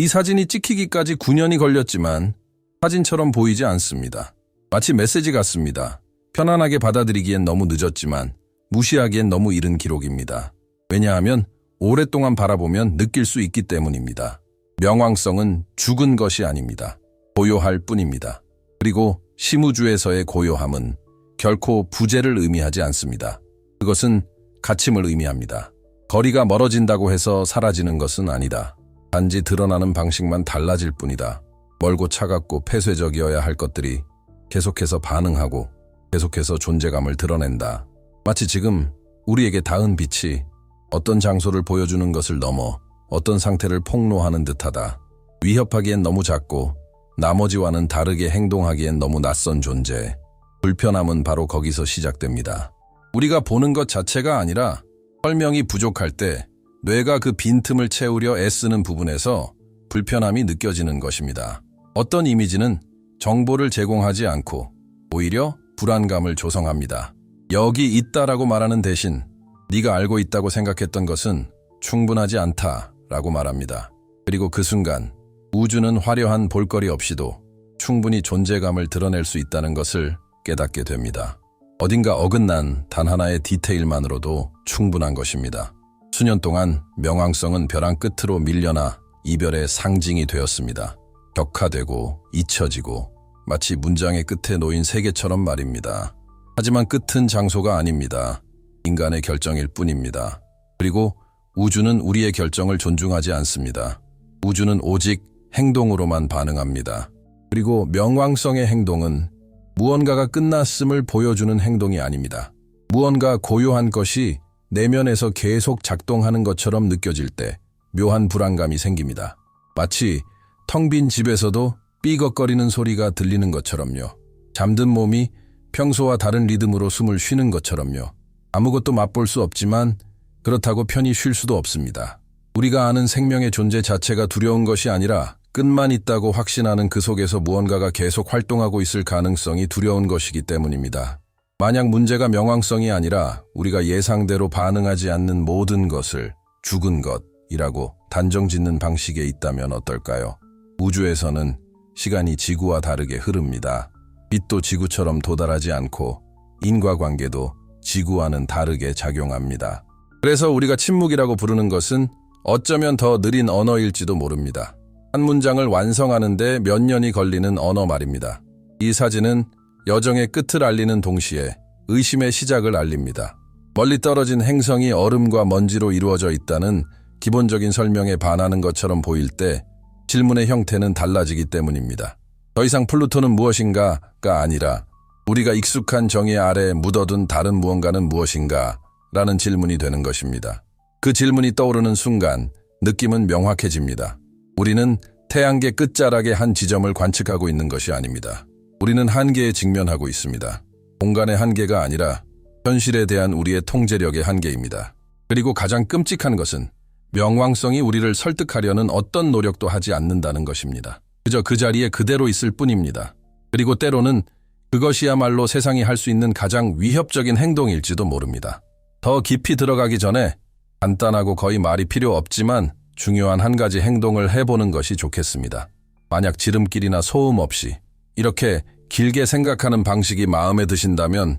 이 사진이 찍히기까지 9년이 걸렸지만 사진처럼 보이지 않습니다. 마치 메시지 같습니다. 편안하게 받아들이기엔 너무 늦었지만 무시하기엔 너무 이른 기록입니다. 왜냐하면 오랫동안 바라보면 느낄 수 있기 때문입니다. 명왕성은 죽은 것이 아닙니다. 고요할 뿐입니다. 그리고 심우주에서의 고요함은 결코 부재를 의미하지 않습니다. 그것은 갇힘을 의미합니다. 거리가 멀어진다고 해서 사라지는 것은 아니다. 단지 드러나는 방식만 달라질 뿐이다. 멀고 차갑고 폐쇄적이어야 할 것들이 계속해서 반응하고 계속해서 존재감을 드러낸다. 마치 지금 우리에게 닿은 빛이 어떤 장소를 보여주는 것을 넘어 어떤 상태를 폭로하는 듯하다. 위협하기엔 너무 작고 나머지와는 다르게 행동하기엔 너무 낯선 존재. 불편함은 바로 거기서 시작됩니다. 우리가 보는 것 자체가 아니라 설명이 부족할 때 뇌가 그 빈틈을 채우려 애쓰는 부분에서 불편함이 느껴지는 것입니다. 어떤 이미지는 정보를 제공하지 않고 오히려 불안감을 조성합니다. 여기 있다라고 말하는 대신 네가 알고 있다고 생각했던 것은 충분하지 않다라고 말합니다. 그리고 그 순간 우주는 화려한 볼거리 없이도 충분히 존재감을 드러낼 수 있다는 것을 깨닫게 됩니다. 어딘가 어긋난 단 하나의 디테일만으로도 충분한 것입니다. 수년 동안 명왕성은 벼랑 끝으로 밀려나 이별의 상징이 되었습니다. 격화되고 잊혀지고 마치 문장의 끝에 놓인 세계처럼 말입니다. 하지만 끝은 장소가 아닙니다. 인간의 결정일 뿐입니다. 그리고 우주는 우리의 결정을 존중하지 않습니다. 우주는 오직 행동으로만 반응합니다. 그리고 명왕성의 행동은 무언가가 끝났음을 보여주는 행동이 아닙니다. 무언가 고요한 것이 내면에서 계속 작동하는 것처럼 느껴질 때 묘한 불안감이 생깁니다. 마치 텅 빈 집에서도 삐걱거리는 소리가 들리는 것처럼요. 잠든 몸이 평소와 다른 리듬으로 숨을 쉬는 것처럼요. 아무것도 맛볼 수 없지만 그렇다고 편히 쉴 수도 없습니다. 우리가 아는 생명의 존재 자체가 두려운 것이 아니라 끝만 있다고 확신하는 그 속에서 무언가가 계속 활동하고 있을 가능성이 두려운 것이기 때문입니다. 만약 문제가 명왕성이 아니라 우리가 예상대로 반응하지 않는 모든 것을 죽은 것이라고 단정짓는 방식에 있다면 어떨까요? 우주에서는 시간이 지구와 다르게 흐릅니다. 빛도 지구처럼 도달하지 않고 인과관계도 지구와는 다르게 작용합니다. 그래서 우리가 침묵이라고 부르는 것은 어쩌면 더 느린 언어일지도 모릅니다. 한 문장을 완성하는데 몇 년이 걸리는 언어 말입니다. 이 사진은 여정의 끝을 알리는 동시에 의심의 시작을 알립니다. 멀리 떨어진 행성이 얼음과 먼지로 이루어져 있다는 기본적인 설명에 반하는 것처럼 보일 때 질문의 형태는 달라지기 때문입니다. 더 이상 플루토는 무엇인가가 아니라 우리가 익숙한 정의 아래 묻어둔 다른 무언가는 무엇인가 라는 질문이 되는 것입니다. 그 질문이 떠오르는 순간 느낌은 명확해집니다. 우리는 태양계 끝자락의 한 지점을 관측하고 있는 것이 아닙니다. 우리는 한계에 직면하고 있습니다. 공간의 한계가 아니라 현실에 대한 우리의 통제력의 한계입니다. 그리고 가장 끔찍한 것은 명왕성이 우리를 설득하려는 어떤 노력도 하지 않는다는 것입니다. 그저 그 자리에 그대로 있을 뿐입니다. 그리고 때로는 그것이야말로 세상이 할 수 있는 가장 위협적인 행동일지도 모릅니다. 더 깊이 들어가기 전에 간단하고 거의 말이 필요 없지만 중요한 한 가지 행동을 해보는 것이 좋겠습니다. 만약 지름길이나 소음 없이 이렇게 길게 생각하는 방식이 마음에 드신다면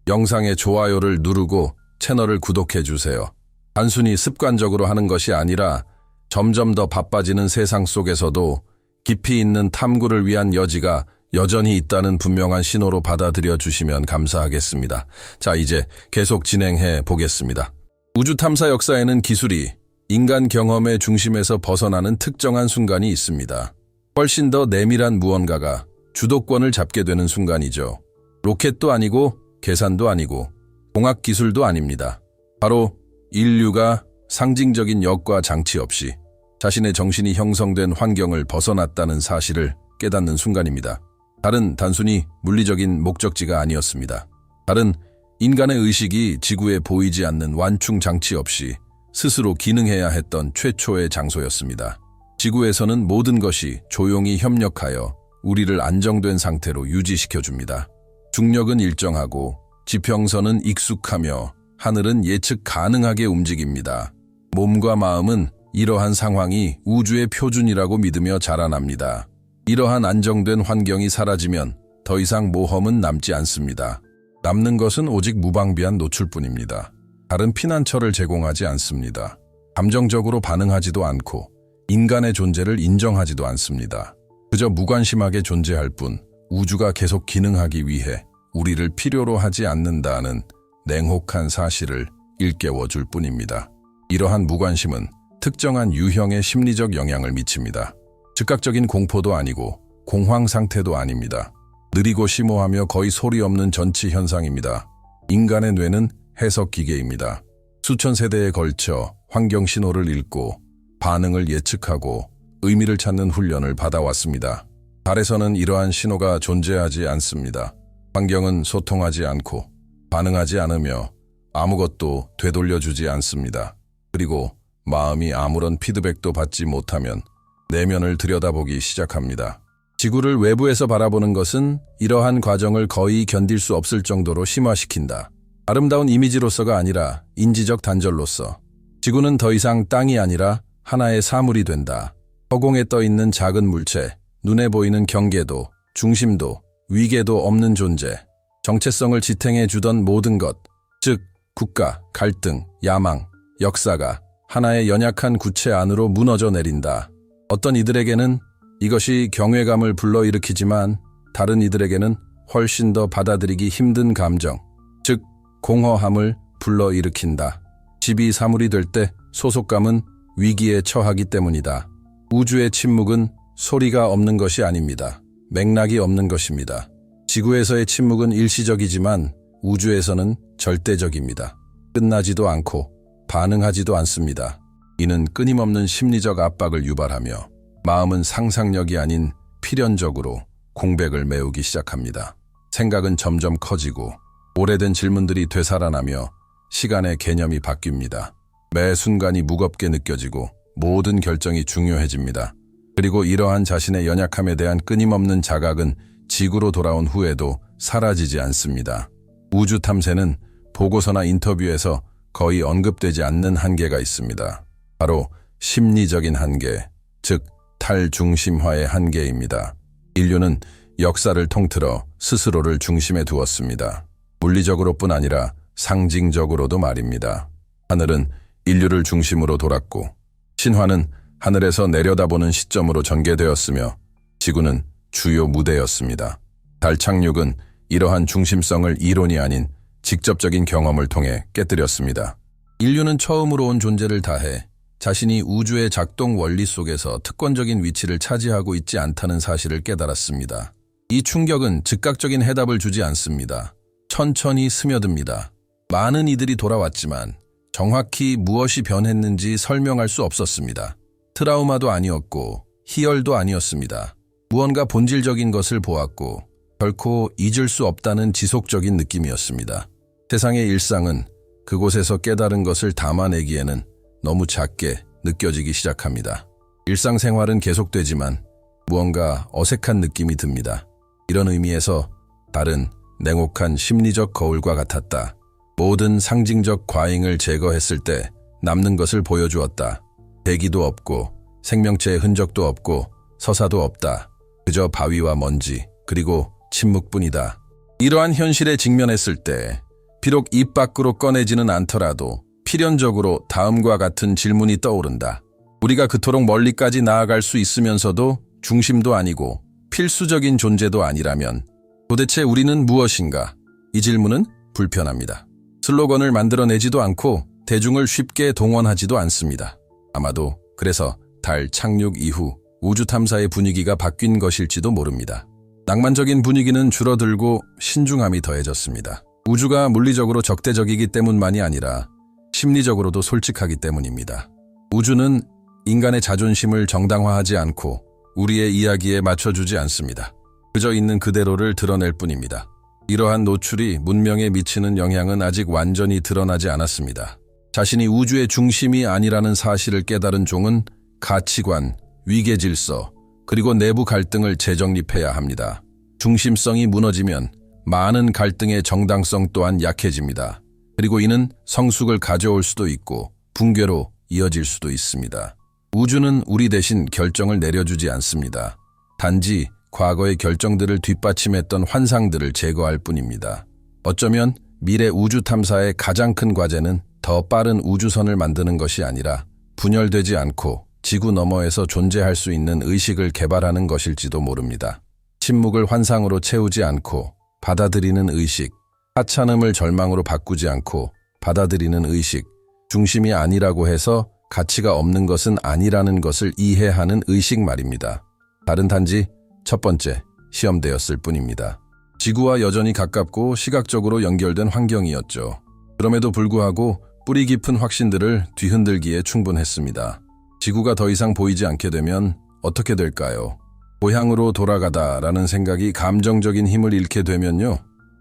영상의 좋아요를 누르고 채널을 구독해 주세요. 단순히 습관적으로 하는 것이 아니라 점점 더 바빠지는 세상 속에서도 깊이 있는 탐구를 위한 여지가 여전히 있다는 분명한 신호로 받아들여 주시면 감사하겠습니다. 자, 이제 계속 진행해 보겠습니다. 우주 탐사 역사에는 기술이 인간 경험의 중심에서 벗어나는 특정한 순간이 있습니다. 훨씬 더 내밀한 무언가가 주도권을 잡게 되는 순간이죠. 로켓도 아니고 계산도 아니고 공학 기술도 아닙니다. 바로 인류가 상징적인 역과 장치 없이 자신의 정신이 형성된 환경을 벗어났다는 사실을 깨닫는 순간입니다. 다른 단순히 물리적인 목적지가 아니었습니다. 다른 인간의 의식이 지구에 보이지 않는 완충 장치 없이 스스로 기능해야 했던 최초의 장소였습니다. 지구에서는 모든 것이 조용히 협력하여 우리를 안정된 상태로 유지시켜줍니다. 중력은 일정하고 지평선은 익숙하며 하늘은 예측 가능하게 움직입니다. 몸과 마음은 이러한 상황이 우주의 표준이라고 믿으며 자라납니다. 이러한 안정된 환경이 사라지면 더 이상 모험은 남지 않습니다. 남는 것은 오직 무방비한 노출뿐입니다. 다른 피난처를 제공하지 않습니다. 감정적으로 반응하지도 않고 인간의 존재를 인정하지도 않습니다. 그저 무관심하게 존재할 뿐 우주가 계속 기능하기 위해 우리를 필요로 하지 않는다는 냉혹한 사실을 일깨워줄 뿐입니다. 이러한 무관심은 특정한 유형의 심리적 영향을 미칩니다. 즉각적인 공포도 아니고 공황 상태도 아닙니다. 느리고 심오하며 거의 소리 없는 전치 현상입니다. 인간의 뇌는 해석 기계입니다. 수천 세대에 걸쳐 환경 신호를 읽고 반응을 예측하고 의미를 찾는 훈련을 받아왔습니다. 달에서는 이러한 신호가 존재하지 않습니다. 환경은 소통하지 않고 반응하지 않으며 아무것도 되돌려주지 않습니다. 그리고 마음이 아무런 피드백도 받지 못하면 내면을 들여다보기 시작합니다. 지구를 외부에서 바라보는 것은 이러한 과정을 거의 견딜 수 없을 정도로 심화시킨다. 아름다운 이미지로서가 아니라 인지적 단절로서 지구는 더 이상 땅이 아니라 하나의 사물이 된다. 허공에 떠있는 작은 물체, 눈에 보이는 경계도, 중심도, 위계도 없는 존재, 정체성을 지탱해 주던 모든 것, 즉 국가, 갈등, 야망, 역사가 하나의 연약한 구체 안으로 무너져 내린다. 어떤 이들에게는 이것이 경외감을 불러일으키지만 다른 이들에게는 훨씬 더 받아들이기 힘든 감정, 즉 공허함을 불러일으킨다. 집이 사물이 될 때 소속감은 위기에 처하기 때문이다. 우주의 침묵은 소리가 없는 것이 아닙니다. 맥락이 없는 것입니다. 지구에서의 침묵은 일시적이지만 우주에서는 절대적입니다. 끝나지도 않고 반응하지도 않습니다. 이는 끊임없는 심리적 압박을 유발하며 마음은 상상력이 아닌 필연적으로 공백을 메우기 시작합니다. 생각은 점점 커지고 오래된 질문들이 되살아나며 시간의 개념이 바뀝니다. 매 순간이 무겁게 느껴지고 모든 결정이 중요해집니다. 그리고 이러한 자신의 연약함에 대한 끊임없는 자각은 지구로 돌아온 후에도 사라지지 않습니다. 우주 탐사는 보고서나 인터뷰에서 거의 언급되지 않는 한계가 있습니다. 바로 심리적인 한계, 즉 탈중심화의 한계입니다. 인류는 역사를 통틀어 스스로를 중심에 두었습니다. 물리적으로뿐 아니라 상징적으로도 말입니다. 하늘은 인류를 중심으로 돌았고 신화는 하늘에서 내려다보는 시점으로 전개되었으며 지구는 주요 무대였습니다. 달 착륙은 이러한 중심성을 이론이 아닌 직접적인 경험을 통해 깨뜨렸습니다. 인류는 처음으로 온 존재를 다해 자신이 우주의 작동 원리 속에서 특권적인 위치를 차지하고 있지 않다는 사실을 깨달았습니다. 이 충격은 즉각적인 해답을 주지 않습니다. 천천히 스며듭니다. 많은 이들이 돌아왔지만 정확히 무엇이 변했는지 설명할 수 없었습니다. 트라우마도 아니었고 희열도 아니었습니다. 무언가 본질적인 것을 보았고 결코 잊을 수 없다는 지속적인 느낌이었습니다. 세상의 일상은 그곳에서 깨달은 것을 담아내기에는 너무 작게 느껴지기 시작합니다. 일상생활은 계속되지만 무언가 어색한 느낌이 듭니다. 이런 의미에서 달은 냉혹한 심리적 거울과 같았다. 모든 상징적 과잉을 제거했을 때 남는 것을 보여주었다. 대기도 없고 생명체의 흔적도 없고 서사도 없다. 그저 바위와 먼지 그리고 침묵뿐이다. 이러한 현실에 직면했을 때 비록 입 밖으로 꺼내지는 않더라도 필연적으로 다음과 같은 질문이 떠오른다. 우리가 그토록 멀리까지 나아갈 수 있으면서도 중심도 아니고 필수적인 존재도 아니라면 도대체 우리는 무엇인가? 이 질문은 불편합니다. 슬로건을 만들어내지도 않고 대중을 쉽게 동원하지도 않습니다. 아마도 그래서 달 착륙 이후 우주 탐사의 분위기가 바뀐 것일지도 모릅니다. 낭만적인 분위기는 줄어들고 신중함이 더해졌습니다. 우주가 물리적으로 적대적이기 때문만이 아니라 심리적으로도 솔직하기 때문입니다. 우주는 인간의 자존심을 정당화하지 않고 우리의 이야기에 맞춰주지 않습니다. 그저 있는 그대로를 드러낼 뿐입니다. 이러한 노출이 문명에 미치는 영향은 아직 완전히 드러나지 않았습니다. 자신이 우주의 중심이 아니라는 사실을 깨달은 종은 가치관, 위계질서, 그리고 내부 갈등을 재정립해야 합니다. 중심성이 무너지면 많은 갈등의 정당성 또한 약해집니다. 그리고 이는 성숙을 가져올 수도 있고 붕괴로 이어질 수도 있습니다. 우주는 우리 대신 결정을 내려주지 않습니다. 단지 과거의 결정들을 뒷받침했던 환상들을 제거할 뿐입니다. 어쩌면 미래 우주 탐사의 가장 큰 과제는 더 빠른 우주선을 만드는 것이 아니라 분열되지 않고 지구 너머에서 존재할 수 있는 의식을 개발하는 것일지도 모릅니다. 침묵을 환상으로 채우지 않고 받아들이는 의식, 하찮음을 절망으로 바꾸지 않고 받아들이는 의식, 중심이 아니라고 해서 가치가 없는 것은 아니라는 것을 이해하는 의식 말입니다. 다른 단지 첫 번째, 시험되었을 뿐입니다. 지구와 여전히 가깝고 시각적으로 연결된 환경이었죠. 그럼에도 불구하고 뿌리 깊은 확신들을 뒤흔들기에 충분했습니다. 지구가 더 이상 보이지 않게 되면 어떻게 될까요? 고향으로 돌아가다라는 생각이 감정적인 힘을 잃게 되면요.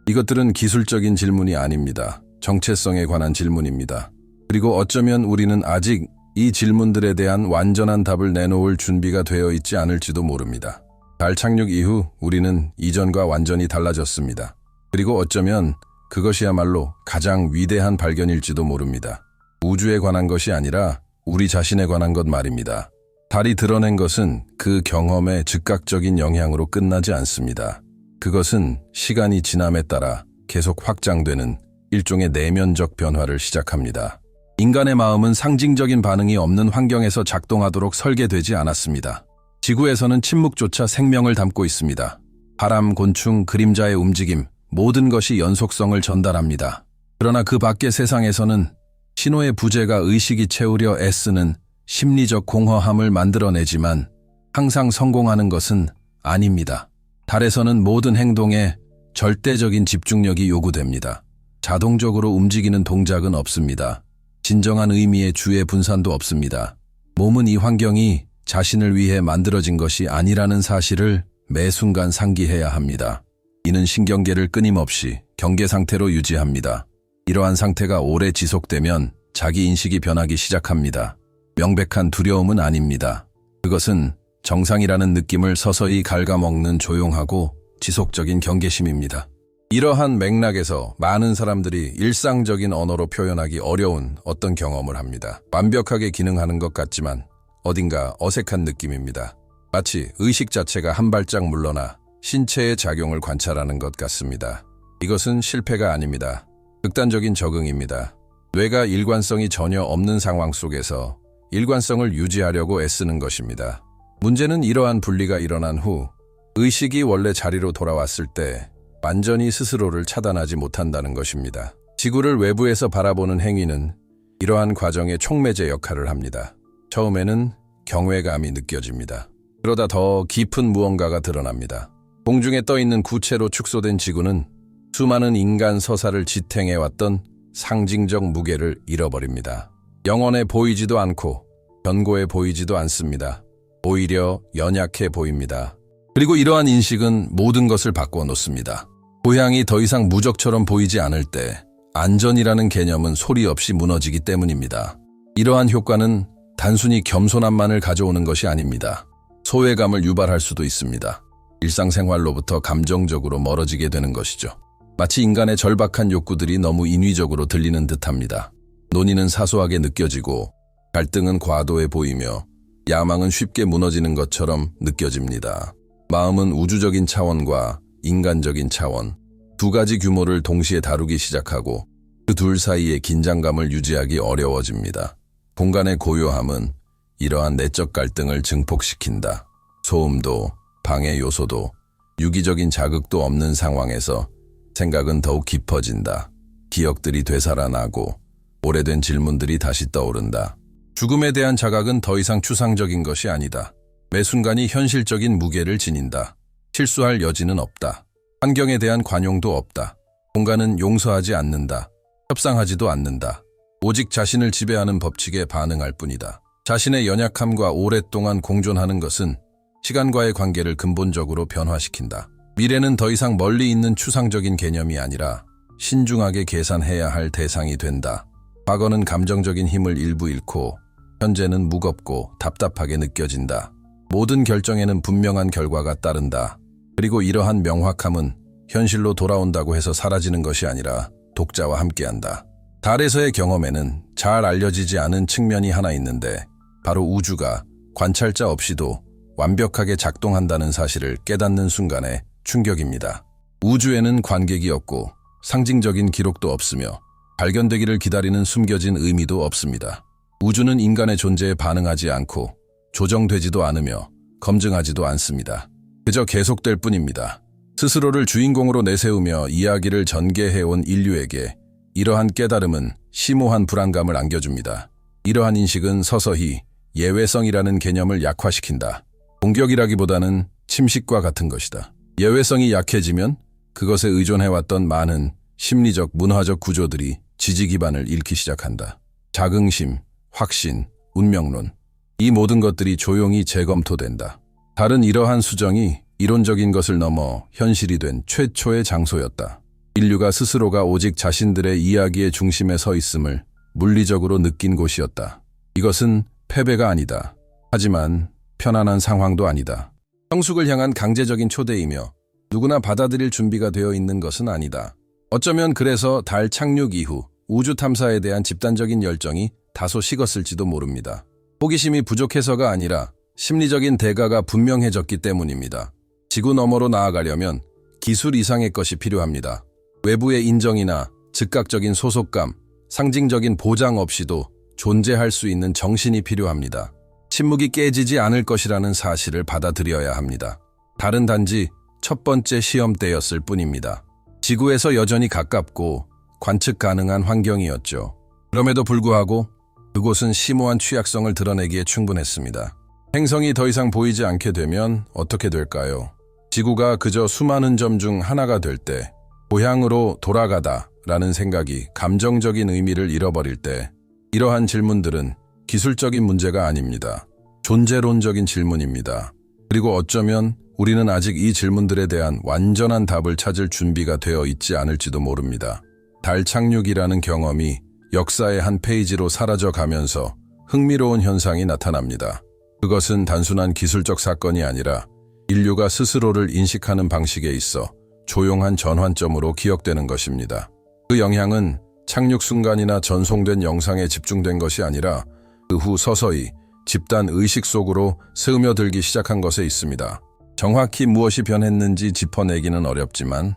이것들은 기술적인 질문이 아닙니다. 정체성에 관한 질문입니다. 그리고 어쩌면 우리는 아직 이 질문들에 대한 완전한 답을 내놓을 준비가 되어 있지 않을지도 모릅니다. 달 착륙 이후 우리는 이전과 완전히 달라졌습니다. 그리고 어쩌면 그것이야말로 가장 위대한 발견일지도 모릅니다. 우주에 관한 것이 아니라 우리 자신에 관한 것 말입니다. 달이 드러낸 것은 그 경험의 즉각적인 영향으로 끝나지 않습니다. 그것은 시간이 지남에 따라 계속 확장되는 일종의 내면적 변화를 시작합니다. 인간의 마음은 상징적인 반응이 없는 환경에서 작동하도록 설계되지 않았습니다. 지구에서는 침묵조차 생명을 담고 있습니다. 바람, 곤충, 그림자의 움직임, 모든 것이 연속성을 전달합니다. 그러나 그 밖의 세상에서는 신호의 부재가 의식이 채우려 애쓰는 심리적 공허함을 만들어내지만 항상 성공하는 것은 아닙니다. 달에서는 모든 행동에 절대적인 집중력이 요구됩니다. 자동적으로 움직이는 동작은 없습니다. 진정한 의미의 주의 분산도 없습니다. 몸은 이 환경이 자신을 위해 만들어진 것이 아니라는 사실을 매 순간 상기해야 합니다. 이는 신경계를 끊임없이 경계 상태로 유지합니다. 이러한 상태가 오래 지속되면 자기 인식이 변하기 시작합니다. 명백한 두려움은 아닙니다. 그것은 정상이라는 느낌을 서서히 갉아먹는 조용하고 지속적인 경계심입니다. 이러한 맥락에서 많은 사람들이 일상적인 언어로 표현하기 어려운 어떤 경험을 합니다. 완벽하게 기능하는 것 같지만 어딘가 어색한 느낌입니다. 마치 의식 자체가 한 발짝 물러나 신체의 작용을 관찰하는 것 같습니다. 이것은 실패가 아닙니다. 극단적인 적응입니다. 뇌가 일관성이 전혀 없는 상황 속에서 일관성을 유지하려고 애쓰는 것입니다. 문제는 이러한 분리가 일어난 후 의식이 원래 자리로 돌아왔을 때 완전히 스스로를 차단하지 못한다는 것입니다. 지구를 외부에서 바라보는 행위는 이러한 과정의 촉매제 역할을 합니다. 처음에는 경외감이 느껴집니다. 그러다 더 깊은 무언가가 드러납니다. 공중에 떠있는 구체로 축소된 지구는 수많은 인간 서사를 지탱해왔던 상징적 무게를 잃어버립니다. 영원해 보이지도 않고 견고해 보이지도 않습니다. 오히려 연약해 보입니다. 그리고 이러한 인식은 모든 것을 바꿔 놓습니다. 고향이 더 이상 무적처럼 보이지 않을 때 안전이라는 개념은 소리 없이 무너지기 때문입니다. 이러한 효과는 단순히 겸손함만을 가져오는 것이 아닙니다. 소외감을 유발할 수도 있습니다. 일상생활로부터 감정적으로 멀어지게 되는 것이죠. 마치 인간의 절박한 욕구들이 너무 인위적으로 들리는 듯합니다. 논의는 사소하게 느껴지고 갈등은 과도해 보이며 야망은 쉽게 무너지는 것처럼 느껴집니다. 마음은 우주적인 차원과 인간적인 차원, 두 가지 규모를 동시에 다루기 시작하고 그 둘 사이의 긴장감을 유지하기 어려워집니다. 공간의 고요함은 이러한 내적 갈등을 증폭시킨다. 소음도, 방해 요소도, 유기적인 자극도 없는 상황에서 생각은 더욱 깊어진다. 기억들이 되살아나고 오래된 질문들이 다시 떠오른다. 죽음에 대한 자각은 더 이상 추상적인 것이 아니다. 매 순간이 현실적인 무게를 지닌다. 실수할 여지는 없다. 환경에 대한 관용도 없다. 공간은 용서하지 않는다. 협상하지도 않는다. 오직 자신을 지배하는 법칙에 반응할 뿐이다. 자신의 연약함과 오랫동안 공존하는 것은 시간과의 관계를 근본적으로 변화시킨다. 미래는 더 이상 멀리 있는 추상적인 개념이 아니라 신중하게 계산해야 할 대상이 된다. 과거는 감정적인 힘을 일부 잃고 현재는 무겁고 답답하게 느껴진다. 모든 결정에는 분명한 결과가 따른다. 그리고 이러한 명확함은 현실로 돌아온다고 해서 사라지는 것이 아니라 독자와 함께한다. 달에서의 경험에는 잘 알려지지 않은 측면이 하나 있는데 바로 우주가 관찰자 없이도 완벽하게 작동한다는 사실을 깨닫는 순간의 충격입니다. 우주에는 관객이 없고 상징적인 기록도 없으며 발견되기를 기다리는 숨겨진 의미도 없습니다. 우주는 인간의 존재에 반응하지 않고 조정되지도 않으며 검증하지도 않습니다. 그저 계속될 뿐입니다. 스스로를 주인공으로 내세우며 이야기를 전개해온 인류에게 이러한 깨달음은 심오한 불안감을 안겨줍니다. 이러한 인식은 서서히 예외성이라는 개념을 약화시킨다. 공격이라기보다는 침식과 같은 것이다. 예외성이 약해지면 그것에 의존해왔던 많은 심리적, 문화적 구조들이 지지 기반을 잃기 시작한다. 자긍심, 확신, 운명론, 이 모든 것들이 조용히 재검토된다. 다른 이러한 수정이 이론적인 것을 넘어 현실이 된 최초의 장소였다. 인류가 스스로가 오직 자신들의 이야기의 중심에 서 있음을 물리적으로 느낀 곳이었다. 이것은 패배가 아니다. 하지만 편안한 상황도 아니다. 성숙을 향한 강제적인 초대이며 누구나 받아들일 준비가 되어 있는 것은 아니다. 어쩌면 그래서 달 착륙 이후 우주 탐사에 대한 집단적인 열정이 다소 식었을지도 모릅니다. 호기심이 부족해서가 아니라 심리적인 대가가 분명해졌기 때문입니다. 지구 너머로 나아가려면 기술 이상의 것이 필요합니다. 외부의 인정이나 즉각적인 소속감, 상징적인 보장 없이도 존재할 수 있는 정신이 필요합니다. 침묵이 깨지지 않을 것이라는 사실을 받아들여야 합니다. 달은 단지 첫 번째 시험대였을 뿐입니다. 지구에서 여전히 가깝고 관측 가능한 환경이었죠. 그럼에도 불구하고 그곳은 심오한 취약성을 드러내기에 충분했습니다. 행성이 더 이상 보이지 않게 되면 어떻게 될까요? 지구가 그저 수많은 점 중 하나가 될 때, 고향으로 돌아가다 라는 생각이 감정적인 의미를 잃어버릴 때, 이러한 질문들은 기술적인 문제가 아닙니다. 존재론적인 질문입니다. 그리고 어쩌면 우리는 아직 이 질문들에 대한 완전한 답을 찾을 준비가 되어 있지 않을지도 모릅니다. 달 착륙이라는 경험이 역사의 한 페이지로 사라져가면서 흥미로운 현상이 나타납니다. 그것은 단순한 기술적 사건이 아니라 인류가 스스로를 인식하는 방식에 있어 조용한 전환점으로 기억되는 것입니다. 그 영향은 착륙 순간이나 전송된 영상에 집중된 것이 아니라 그 후 서서히 집단 의식 속으로 스며들기 시작한 것에 있습니다. 정확히 무엇이 변했는지 짚어내기는 어렵지만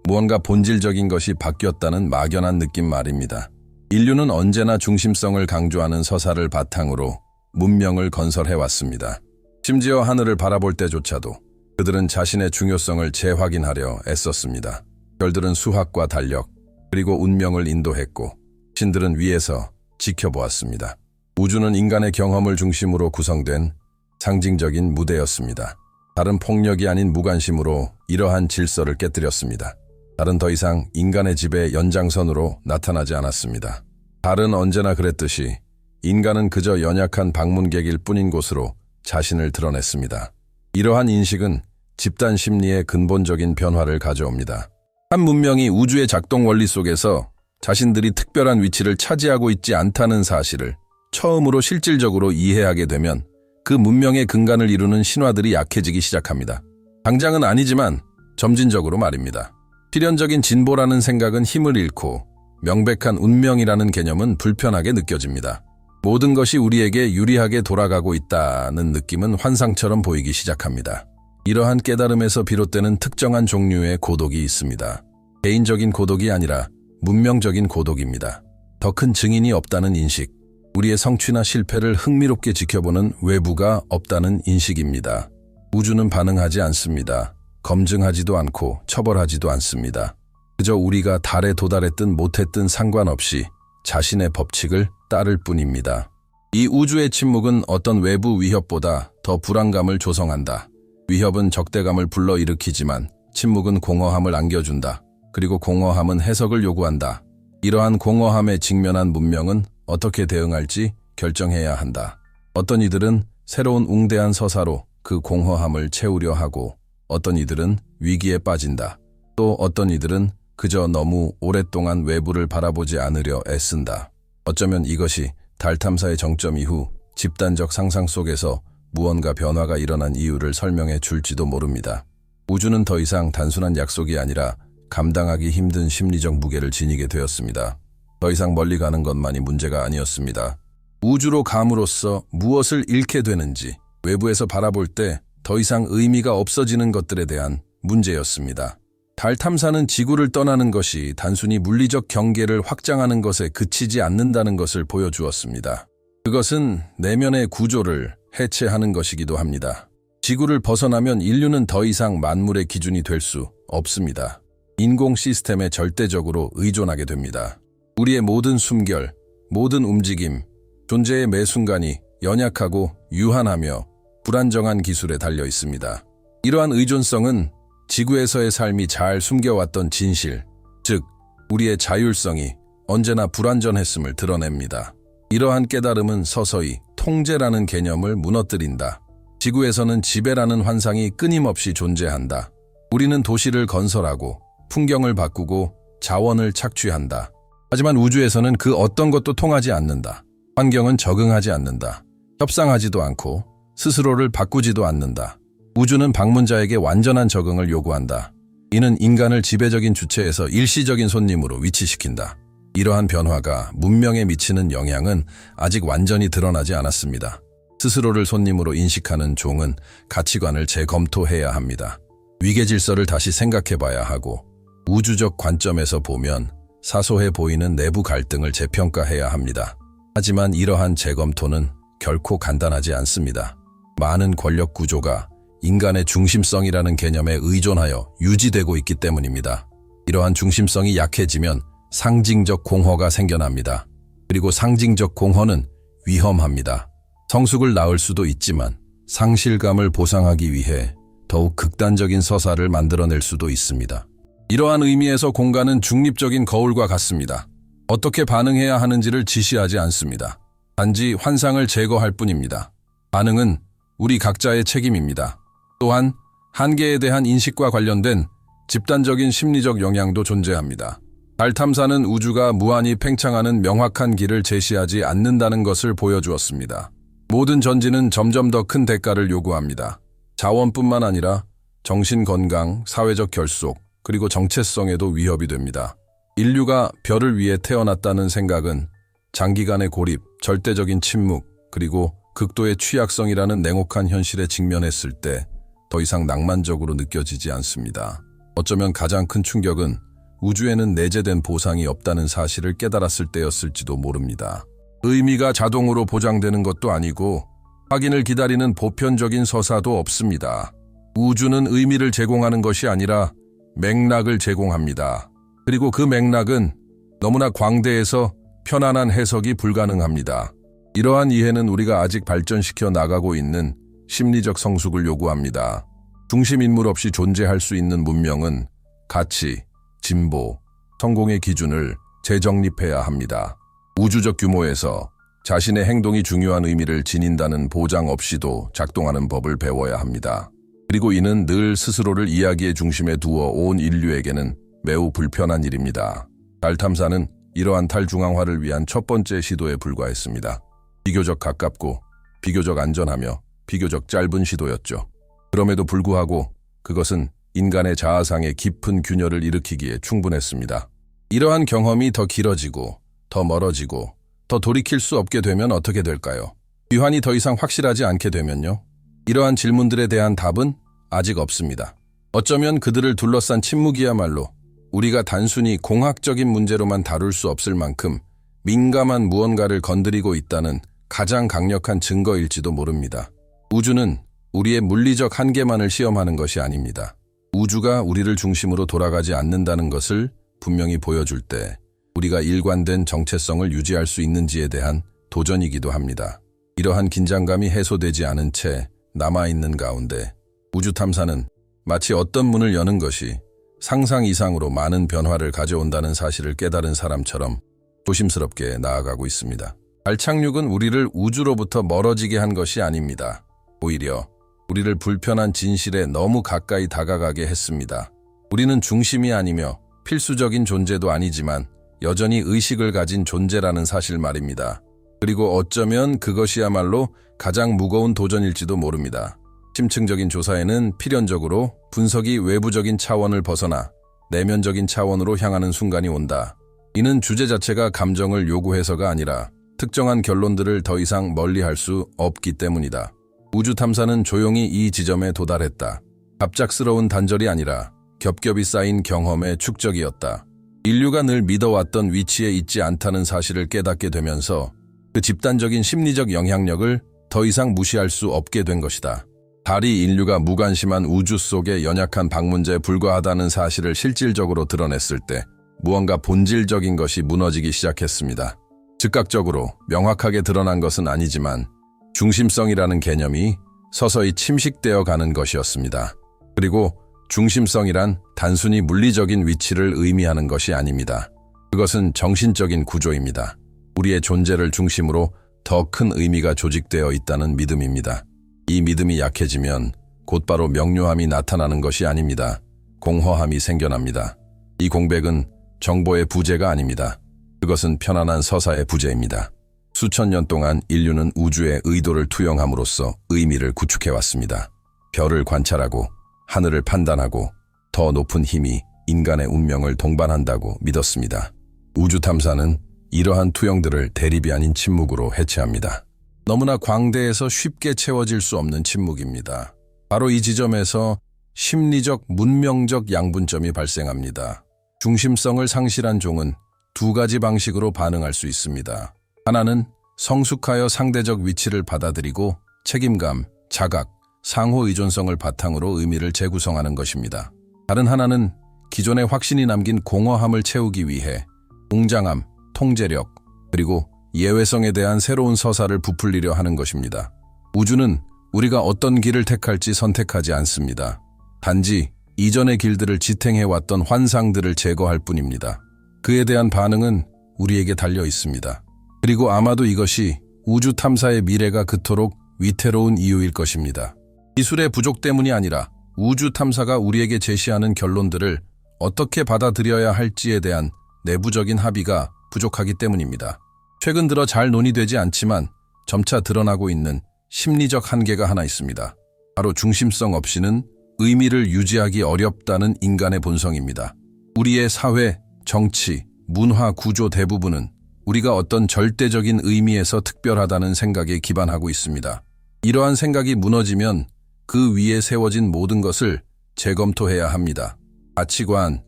무언가 본질적인 것이 바뀌었다는 막연한 느낌 말입니다. 인류는 언제나 중심성을 강조하는 서사를 바탕으로 문명을 건설해왔습니다. 심지어 하늘을 바라볼 때조차도 그들은 자신의 중요성을 재확인하려 애썼습니다. 별들은 수학과 달력, 그리고 운명을 인도했고 신들은 위에서 지켜보았습니다. 우주는 인간의 경험을 중심으로 구성된 상징적인 무대였습니다. 달은 폭력이 아닌 무관심으로 이러한 질서를 깨뜨렸습니다. 달은 더 이상 인간의 지배 연장선으로 나타나지 않았습니다. 달은 언제나 그랬듯이 인간은 그저 연약한 방문객일 뿐인 곳으로 자신을 드러냈습니다. 이러한 인식은 집단 심리의 근본적인 변화를 가져옵니다. 한 문명이 우주의 작동 원리 속에서 자신들이 특별한 위치를 차지하고 있지 않다는 사실을 처음으로 실질적으로 이해하게 되면 그 문명의 근간을 이루는 신화들이 약해지기 시작합니다. 당장은 아니지만 점진적으로 말입니다. 필연적인 진보라는 생각은 힘을 잃고 명백한 운명이라는 개념은 불편하게 느껴집니다. 모든 것이 우리에게 유리하게 돌아가고 있다는 느낌은 환상처럼 보이기 시작합니다. 이러한 깨달음에서 비롯되는 특정한 종류의 고독이 있습니다. 개인적인 고독이 아니라 문명적인 고독입니다. 더 큰 증인이 없다는 인식, 우리의 성취나 실패를 흥미롭게 지켜보는 외부가 없다는 인식입니다. 우주는 반응하지 않습니다. 검증하지도 않고 처벌하지도 않습니다. 그저 우리가 달에 도달했든 못했든 상관없이 자신의 법칙을 따를 뿐입니다. 이 우주의 침묵은 어떤 외부 위협보다 더 불안감을 조성한다. 위협은 적대감을 불러일으키지만 침묵은 공허함을 안겨준다. 그리고 공허함은 해석을 요구한다. 이러한 공허함에 직면한 문명은 어떻게 대응할지 결정해야 한다. 어떤 이들은 새로운 웅대한 서사로 그 공허함을 채우려 하고 어떤 이들은 위기에 빠진다. 또 어떤 이들은 그저 너무 오랫동안 외부를 바라보지 않으려 애쓴다. 어쩌면 이것이 달 탐사의 정점 이후 집단적 상상 속에서 무언가 변화가 일어난 이유를 설명해 줄지도 모릅니다. 우주는 더 이상 단순한 약속이 아니라 감당하기 힘든 심리적 무게를 지니게 되었습니다. 더 이상 멀리 가는 것만이 문제가 아니었습니다. 우주로 감으로써 무엇을 잃게 되는지, 외부에서 바라볼 때 더 이상 의미가 없어지는 것들에 대한 문제였습니다. 달 탐사는 지구를 떠나는 것이 단순히 물리적 경계를 확장하는 것에 그치지 않는다는 것을 보여주었습니다. 그것은 내면의 구조를 해체하는 것이기도 합니다. 지구를 벗어나면 인류는 더 이상 만물의 기준이 될 수 없습니다. 인공 시스템에 절대적으로 의존하게 됩니다. 우리의 모든 숨결, 모든 움직임, 존재의 매 순간이 연약하고 유한하며 불안정한 기술에 달려 있습니다. 이러한 의존성은 지구에서의 삶이 잘 숨겨왔던 진실, 즉 우리의 자율성이 언제나 불완전했음을 드러냅니다. 이러한 깨달음은 서서히 통제라는 개념을 무너뜨린다. 지구에서는 지배라는 환상이 끊임없이 존재한다. 우리는 도시를 건설하고 풍경을 바꾸고 자원을 착취한다. 하지만 우주에서는 그 어떤 것도 통하지 않는다. 환경은 적응하지 않는다. 협상하지도 않고 스스로를 바꾸지도 않는다. 우주는 방문자에게 완전한 적응을 요구한다. 이는 인간을 지배적인 주체에서 일시적인 손님으로 위치시킨다. 이러한 변화가 문명에 미치는 영향은 아직 완전히 드러나지 않았습니다. 스스로를 손님으로 인식하는 종은 가치관을 재검토해야 합니다. 위계 질서를 다시 생각해봐야 하고 우주적 관점에서 보면 사소해 보이는 내부 갈등을 재평가해야 합니다. 하지만 이러한 재검토는 결코 간단하지 않습니다. 많은 권력 구조가 인간의 중심성이라는 개념에 의존하여 유지되고 있기 때문입니다. 이러한 중심성이 약해지면 상징적 공허가 생겨납니다. 그리고 상징적 공허는 위험합니다. 성숙을 낳을 수도 있지만 상실감을 보상하기 위해 더욱 극단적인 서사를 만들어낼 수도 있습니다. 이러한 의미에서 공간은 중립적인 거울과 같습니다. 어떻게 반응해야 하는지를 지시하지 않습니다. 단지 환상을 제거할 뿐입니다. 반응은 우리 각자의 책임입니다. 또한 한계에 대한 인식과 관련된 집단적인 심리적 영향도 존재합니다. 달 탐사는 우주가 무한히 팽창하는 명확한 길을 제시하지 않는다는 것을 보여주었습니다. 모든 전진은 점점 더 큰 대가를 요구합니다. 자원뿐만 아니라 정신 건강, 사회적 결속, 그리고 정체성에도 위협이 됩니다. 인류가 별을 위해 태어났다는 생각은 장기간의 고립, 절대적인 침묵, 그리고 극도의 취약성이라는 냉혹한 현실에 직면했을 때 더 이상 낭만적으로 느껴지지 않습니다. 어쩌면 가장 큰 충격은 우주에는 내재된 보상이 없다는 사실을 깨달았을 때였을지도 모릅니다. 의미가 자동으로 보장되는 것도 아니고 확인을 기다리는 보편적인 서사도 없습니다. 우주는 의미를 제공하는 것이 아니라 맥락을 제공합니다. 그리고 그 맥락은 너무나 광대해서 편안한 해석이 불가능합니다. 이러한 이해는 우리가 아직 발전시켜 나가고 있는 심리적 성숙을 요구합니다. 중심인물 없이 존재할 수 있는 문명은 가치, 진보, 성공의 기준을 재정립해야 합니다. 우주적 규모에서 자신의 행동이 중요한 의미를 지닌다는 보장 없이도 작동하는 법을 배워야 합니다. 그리고 이는 늘 스스로를 이야기의 중심에 두어 온 인류에게는 매우 불편한 일입니다. 달 탐사는 이러한 탈중앙화를 위한 첫 번째 시도에 불과했습니다. 비교적 가깝고 비교적 안전하며 비교적 짧은 시도였죠. 그럼에도 불구하고 그것은 인간의 자아상의 깊은 균열을 일으키기에 충분했습니다. 이러한 경험이 더 길어지고 더 멀어지고 더 돌이킬 수 없게 되면 어떻게 될까요? 귀환이 더 이상 확실하지 않게 되면요? 이러한 질문들에 대한 답은 아직 없습니다. 어쩌면 그들을 둘러싼 침묵이야말로 우리가 단순히 공학적인 문제로만 다룰 수 없을 만큼 민감한 무언가를 건드리고 있다는 가장 강력한 증거일지도 모릅니다. 우주는 우리의 물리적 한계만을 시험하는 것이 아닙니다. 우주가 우리를 중심으로 돌아가지 않는다는 것을 분명히 보여줄 때 우리가 일관된 정체성을 유지할 수 있는지에 대한 도전이기도 합니다. 이러한 긴장감이 해소되지 않은 채 남아있는 가운데 우주 탐사는 마치 어떤 문을 여는 것이 상상 이상으로 많은 변화를 가져온다는 사실을 깨달은 사람처럼 조심스럽게 나아가고 있습니다. 달 착륙은 우리를 우주로부터 멀어지게 한 것이 아닙니다. 오히려 우리를 불편한 진실에 너무 가까이 다가가게 했습니다. 우리는 중심이 아니며 필수적인 존재도 아니지만 여전히 의식을 가진 존재라는 사실 말입니다. 그리고 어쩌면 그것이야말로 가장 무거운 도전일지도 모릅니다. 심층적인 조사에는 필연적으로 분석이 외부적인 차원을 벗어나 내면적인 차원으로 향하는 순간이 온다. 이는 주제 자체가 감정을 요구해서가 아니라 특정한 결론들을 더 이상 멀리할 수 없기 때문이다. 우주 탐사는 조용히 이 지점에 도달했다. 갑작스러운 단절이 아니라 겹겹이 쌓인 경험의 축적이었다. 인류가 늘 믿어왔던 위치에 있지 않다는 사실을 깨닫게 되면서 그 집단적인 심리적 영향력을 더 이상 무시할 수 없게 된 것이다. 달이 인류가 무관심한 우주 속의 연약한 방문자에 불과하다는 사실을 실질적으로 드러냈을 때 무언가 본질적인 것이 무너지기 시작했습니다. 즉각적으로 명확하게 드러난 것은 아니지만 중심성이라는 개념이 서서히 침식되어 가는 것이었습니다. 그리고 중심성이란 단순히 물리적인 위치를 의미하는 것이 아닙니다. 그것은 정신적인 구조입니다. 우리의 존재를 중심으로 더 큰 의미가 조직되어 있다는 믿음입니다. 이 믿음이 약해지면 곧바로 명료함이 나타나는 것이 아닙니다. 공허함이 생겨납니다. 이 공백은 정보의 부재가 아닙니다. 그것은 편안한 서사의 부재입니다. 수천 년 동안 인류는 우주의 의도를 투영함으로써 의미를 구축해왔습니다. 별을 관찰하고 하늘을 판단하고 더 높은 힘이 인간의 운명을 동반한다고 믿었습니다. 우주 탐사는 이러한 투영들을 대립이 아닌 침묵으로 해체합니다. 너무나 광대해서 쉽게 채워질 수 없는 침묵입니다. 바로 이 지점에서 심리적, 문명적 양분점이 발생합니다. 중심성을 상실한 종은 두 가지 방식으로 반응할 수 있습니다. 하나는 성숙하여 상대적 위치를 받아들이고 책임감, 자각, 상호 의존성을 바탕으로 의미를 재구성하는 것입니다. 다른 하나는 기존의 확신이 남긴 공허함을 채우기 위해 웅장함, 통제력, 그리고 예외성에 대한 새로운 서사를 부풀리려 하는 것입니다. 우주는 우리가 어떤 길을 택할지 선택하지 않습니다. 단지 이전의 길들을 지탱해왔던 환상들을 제거할 뿐입니다. 그에 대한 반응은 우리에게 달려 있습니다. 그리고 아마도 이것이 우주 탐사의 미래가 그토록 위태로운 이유일 것입니다. 기술의 부족 때문이 아니라 우주 탐사가 우리에게 제시하는 결론들을 어떻게 받아들여야 할지에 대한 내부적인 합의가 부족하기 때문입니다. 최근 들어 잘 논의되지 않지만 점차 드러나고 있는 심리적 한계가 하나 있습니다. 바로 중심성 없이는 의미를 유지하기 어렵다는 인간의 본성입니다. 우리의 사회, 정치, 문화 구조 대부분은 우리가 어떤 절대적인 의미에서 특별하다는 생각에 기반하고 있습니다. 이러한 생각이 무너지면 그 위에 세워진 모든 것을 재검토해야 합니다. 가치관,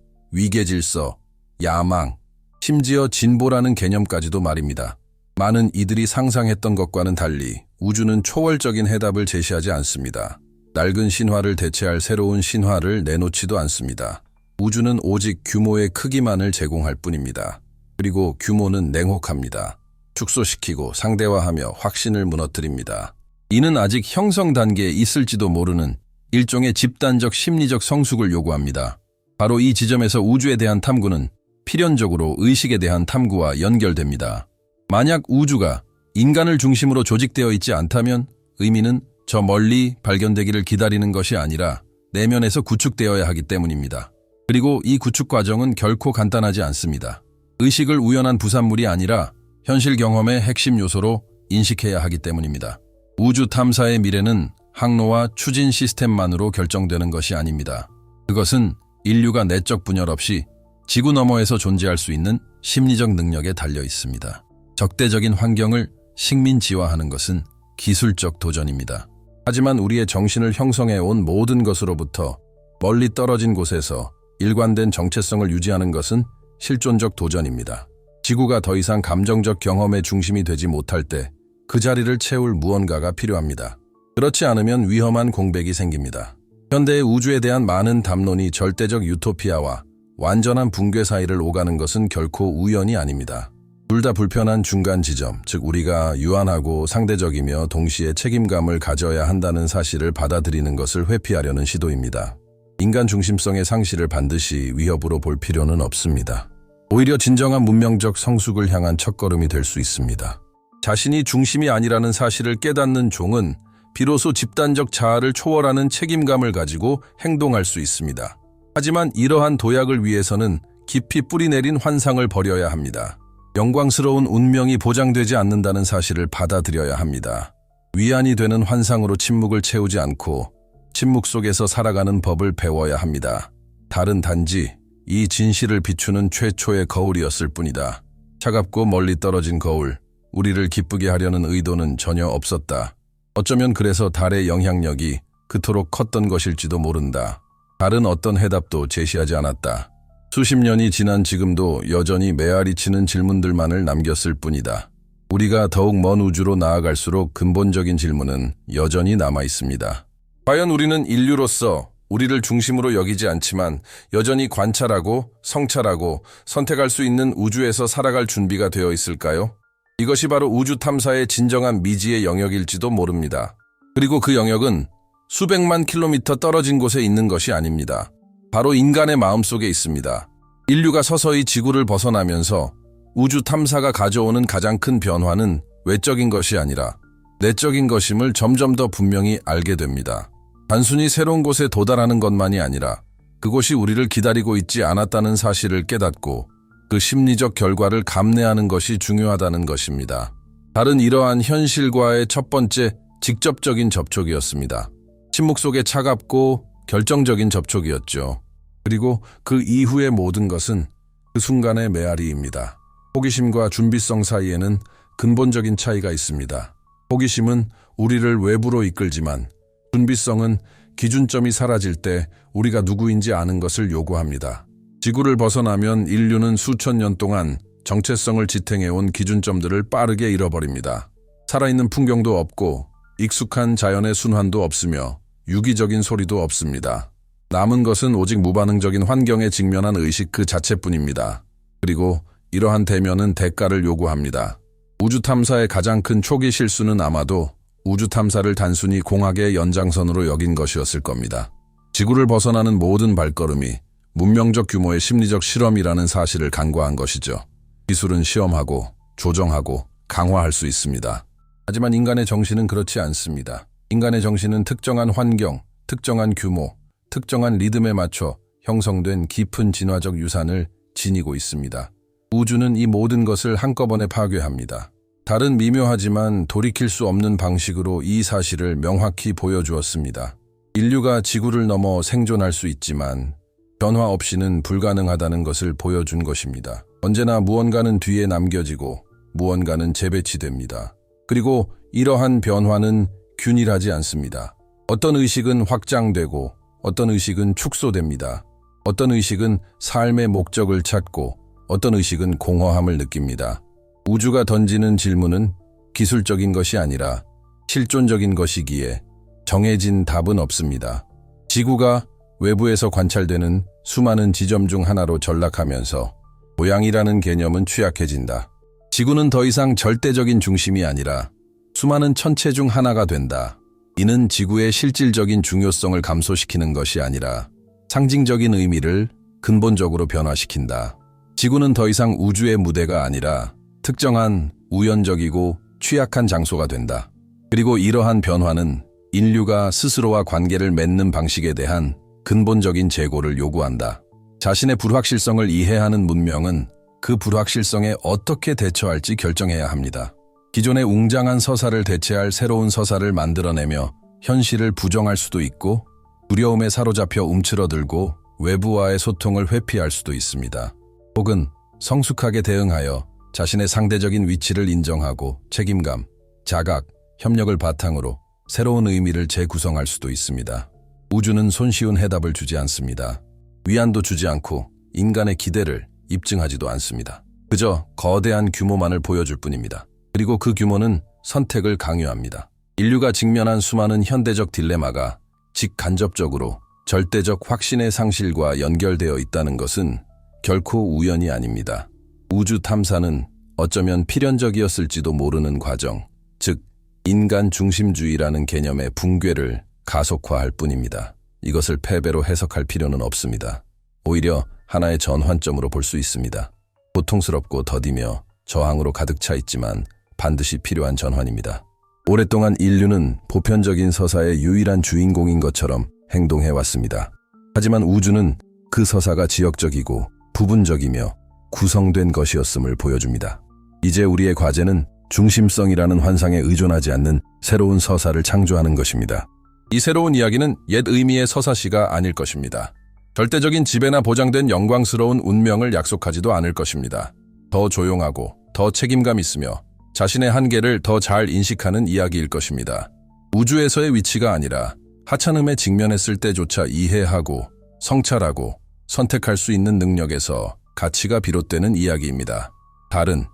위계질서, 야망, 심지어 진보라는 개념까지도 말입니다. 많은 이들이 상상했던 것과는 달리 우주는 초월적인 해답을 제시하지 않습니다. 낡은 신화를 대체할 새로운 신화를 내놓지도 않습니다. 우주는 오직 규모의 크기만을 제공할 뿐입니다. 그리고 규모는 냉혹합니다. 축소시키고 상대화하며 확신을 무너뜨립니다. 이는 아직 형성 단계에 있을지도 모르는 일종의 집단적 심리적 성숙을 요구합니다. 바로 이 지점에서 우주에 대한 탐구는 필연적으로 의식에 대한 탐구와 연결됩니다. 만약 우주가 인간을 중심으로 조직되어 있지 않다면 의미는 저 멀리 발견되기를 기다리는 것이 아니라 내면에서 구축되어야 하기 때문입니다. 그리고 이 구축 과정은 결코 간단하지 않습니다. 의식을 우연한 부산물이 아니라 현실 경험의 핵심 요소로 인식해야 하기 때문입니다. 우주 탐사의 미래는 항로와 추진 시스템만으로 결정되는 것이 아닙니다. 그것은 인류가 내적 분열 없이 지구 너머에서 존재할 수 있는 심리적 능력에 달려 있습니다. 적대적인 환경을 식민지화하는 것은 기술적 도전입니다. 하지만 우리의 정신을 형성해온 모든 것으로부터 멀리 떨어진 곳에서 일관된 정체성을 유지하는 것은 실존적 도전입니다. 지구가 더 이상 감정적 경험의 중심이 되지 못할 때 그 자리를 채울 무언가가 필요합니다. 그렇지 않으면 위험한 공백이 생깁니다. 현대의 우주에 대한 많은 담론이 절대적 유토피아와 완전한 붕괴 사이를 오가는 것은 결코 우연이 아닙니다. 둘 다 불편한 중간 지점, 즉 우리가 유한하고 상대적이며 동시에 책임감을 가져야 한다는 사실을 받아들이는 것을 회피하려는 시도입니다. 인간 중심성의 상실을 반드시 위협으로 볼 필요는 없습니다. 오히려 진정한 문명적 성숙을 향한 첫걸음이 될 수 있습니다. 자신이 중심이 아니라는 사실을 깨닫는 종은 비로소 집단적 자아를 초월하는 책임감을 가지고 행동할 수 있습니다. 하지만 이러한 도약을 위해서는 깊이 뿌리내린 환상을 버려야 합니다. 영광스러운 운명이 보장되지 않는다는 사실을 받아들여야 합니다. 위안이 되는 환상으로 침묵을 채우지 않고 침묵 속에서 살아가는 법을 배워야 합니다. 달은 단지 이 진실을 비추는 최초의 거울이었을 뿐이다. 차갑고 멀리 떨어진 거울, 우리를 기쁘게 하려는 의도는 전혀 없었다. 어쩌면 그래서 달의 영향력이 그토록 컸던 것일지도 모른다. 다른 어떤 해답도 제시하지 않았다. 수십 년이 지난 지금도 여전히 메아리치는 질문들만을 남겼을 뿐이다. 우리가 더욱 먼 우주로 나아갈수록 근본적인 질문은 여전히 남아 있습니다. 과연 우리는 인류로서 우리를 중심으로 여기지 않지만 여전히 관찰하고 성찰하고 선택할 수 있는 우주에서 살아갈 준비가 되어 있을까요? 이것이 바로 우주 탐사의 진정한 미지의 영역일지도 모릅니다. 그리고 그 영역은 수백만 킬로미터 떨어진 곳에 있는 것이 아닙니다. 바로 인간의 마음속에 있습니다. 인류가 서서히 지구를 벗어나면서 우주 탐사가 가져오는 가장 큰 변화는 외적인 것이 아니라 내적인 것임을 점점 더 분명히 알게 됩니다. 단순히 새로운 곳에 도달하는 것만이 아니라 그곳이 우리를 기다리고 있지 않았다는 사실을 깨닫고 그 심리적 결과를 감내하는 것이 중요하다는 것입니다. 달은 이러한 현실과의 첫 번째 직접적인 접촉이었습니다. 침묵 속에 차갑고 결정적인 접촉이었죠. 그리고 그 이후의 모든 것은 그 순간의 메아리입니다. 호기심과 준비성 사이에는 근본적인 차이가 있습니다. 호기심은 우리를 외부로 이끌지만 준비성은 기준점이 사라질 때 우리가 누구인지 아는 것을 요구합니다. 지구를 벗어나면 인류는 수천 년 동안 정체성을 지탱해온 기준점들을 빠르게 잃어버립니다. 살아있는 풍경도 없고 익숙한 자연의 순환도 없으며 유기적인 소리도 없습니다. 남은 것은 오직 무반응적인 환경에 직면한 의식 그 자체뿐입니다. 그리고 이러한 대면은 대가를 요구합니다. 우주 탐사의 가장 큰 초기 실수는 아마도 우주 탐사를 단순히 공학의 연장선으로 여긴 것이었을 겁니다. 지구를 벗어나는 모든 발걸음이 문명적 규모의 심리적 실험이라는 사실을 간과한 것이죠. 기술은 시험하고 조정하고 강화할 수 있습니다. 하지만 인간의 정신은 그렇지 않습니다. 인간의 정신은 특정한 환경, 특정한 규모, 특정한 리듬에 맞춰 형성된 깊은 진화적 유산을 지니고 있습니다. 우주는 이 모든 것을 한꺼번에 파괴합니다. 달은 미묘하지만 돌이킬 수 없는 방식으로 이 사실을 명확히 보여주었습니다. 인류가 지구를 넘어 생존할 수 있지만 변화 없이는 불가능하다는 것을 보여준 것입니다. 언제나 무언가는 뒤에 남겨지고 무언가는 재배치됩니다. 그리고 이러한 변화는 균일하지 않습니다. 어떤 의식은 확장되고 어떤 의식은 축소됩니다. 어떤 의식은 삶의 목적을 찾고 어떤 의식은 공허함을 느낍니다. 우주가 던지는 질문은 기술적인 것이 아니라 실존적인 것이기에 정해진 답은 없습니다. 지구가 외부에서 관찰되는 수많은 지점 중 하나로 전락하면서 모양이라는 개념은 취약해진다. 지구는 더 이상 절대적인 중심이 아니라 수많은 천체 중 하나가 된다. 이는 지구의 실질적인 중요성을 감소시키는 것이 아니라 상징적인 의미를 근본적으로 변화시킨다. 지구는 더 이상 우주의 무대가 아니라 특정한 우연적이고 취약한 장소가 된다. 그리고 이러한 변화는 인류가 스스로와 관계를 맺는 방식에 대한 근본적인 재고를 요구한다. 자신의 불확실성을 이해하는 문명은 그 불확실성에 어떻게 대처할지 결정해야 합니다. 기존의 웅장한 서사를 대체할 새로운 서사를 만들어내며 현실을 부정할 수도 있고 두려움에 사로잡혀 움츠러들고 외부와의 소통을 회피할 수도 있습니다. 혹은 성숙하게 대응하여 자신의 상대적인 위치를 인정하고 책임감, 자각, 협력을 바탕으로 새로운 의미를 재구성할 수도 있습니다. 우주는 손쉬운 해답을 주지 않습니다. 위안도 주지 않고 인간의 기대를 입증하지도 않습니다. 그저 거대한 규모만을 보여줄 뿐입니다. 그리고 그 규모는 선택을 강요합니다. 인류가 직면한 수많은 현대적 딜레마가 직간접적으로 절대적 확신의 상실과 연결되어 있다는 것은 결코 우연이 아닙니다. 우주 탐사는 어쩌면 필연적이었을지도 모르는 과정, 즉 인간 중심주의라는 개념의 붕괴를 가속화할 뿐입니다. 이것을 패배로 해석할 필요는 없습니다. 오히려 하나의 전환점으로 볼 수 있습니다. 고통스럽고 더디며 저항으로 가득 차 있지만 반드시 필요한 전환입니다. 오랫동안 인류는 보편적인 서사의 유일한 주인공인 것처럼 행동해왔습니다. 하지만 우주는 그 서사가 지역적이고 부분적이며 구성된 것이었음을 보여줍니다. 이제 우리의 과제는 중심성이라는 환상에 의존하지 않는 새로운 서사를 창조하는 것입니다. 이 새로운 이야기는 옛 의미의 서사시가 아닐 것입니다. 절대적인 지배나 보장된 영광스러운 운명을 약속하지도 않을 것입니다. 더 조용하고 더 책임감 있으며 자신의 한계를 더 잘 인식하는 이야기일 것입니다. 우주에서의 위치가 아니라 하찮음에 직면했을 때조차 이해하고 성찰하고 선택할 수 있는 능력에서 가치가 비롯되는 이야기입니다. 달은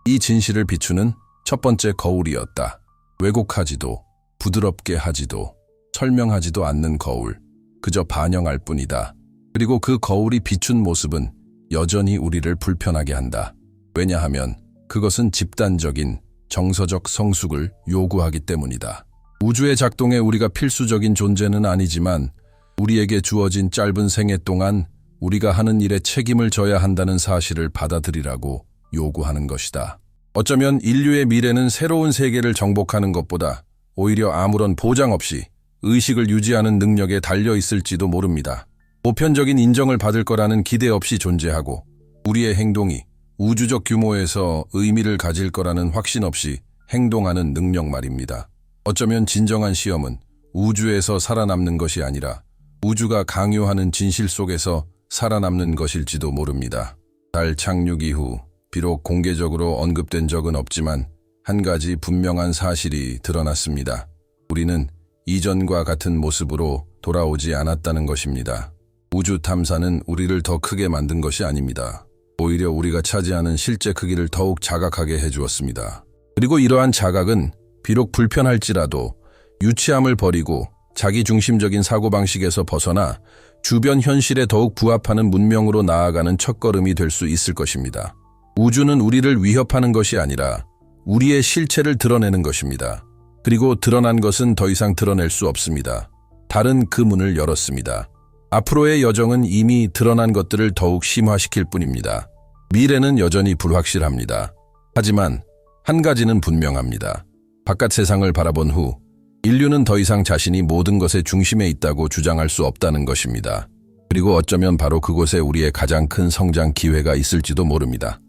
이 진실을 비추는 첫 번째 거울이었다. 왜곡하지도 부드럽게 하지도 설명하지도 않는 거울, 그저 반영할 뿐이다. 그리고 그 거울이 비춘 모습은 여전히 우리를 불편하게 한다. 왜냐하면 그것은 집단적인 정서적 성숙을 요구하기 때문이다. 우주의 작동에 우리가 필수적인 존재는 아니지만 우리에게 주어진 짧은 생애 동안 우리가 하는 일에 책임을 져야 한다는 사실을 받아들이라고 요구하는 것이다. 어쩌면 인류의 미래는 새로운 세계를 정복하는 것보다 오히려 아무런 보장 없이 의식을 유지하는 능력에 달려 있을지도 모릅니다. 보편적인 인정을 받을 거라는 기대 없이 존재하고 우리의 행동이 우주적 규모에서 의미를 가질 거라는 확신 없이 행동하는 능력 말입니다. 어쩌면 진정한 시험은 우주에서 살아남는 것이 아니라 우주가 강요하는 진실 속에서 살아남는 것일지도 모릅니다. 달 착륙 이후 비록 공개적으로 언급된 적은 없지만 한 가지 분명한 사실이 드러났습니다. 우리는 이전과 같은 모습으로 돌아오지 않았다는 것입니다. 우주 탐사는 우리를 더 크게 만든 것이 아닙니다. 오히려 우리가 차지하는 실제 크기를 더욱 자각하게 해주었습니다. 그리고 이러한 자각은 비록 불편할지라도 유치함을 버리고 자기중심적인 사고방식에서 벗어나 주변 현실에 더욱 부합하는 문명으로 나아가는 첫걸음이 될 수 있을 것입니다. 우주는 우리를 위협하는 것이 아니라 우리의 실체를 드러내는 것입니다. 그리고 드러난 것은 더 이상 드러낼 수 없습니다. 달은 그 문을 열었습니다. 앞으로의 여정은 이미 드러난 것들을 더욱 심화시킬 뿐입니다. 미래는 여전히 불확실합니다. 하지만 한 가지는 분명합니다. 바깥 세상을 바라본 후 인류는 더 이상 자신이 모든 것의 중심에 있다고 주장할 수 없다는 것입니다. 그리고 어쩌면 바로 그곳에 우리의 가장 큰 성장 기회가 있을지도 모릅니다.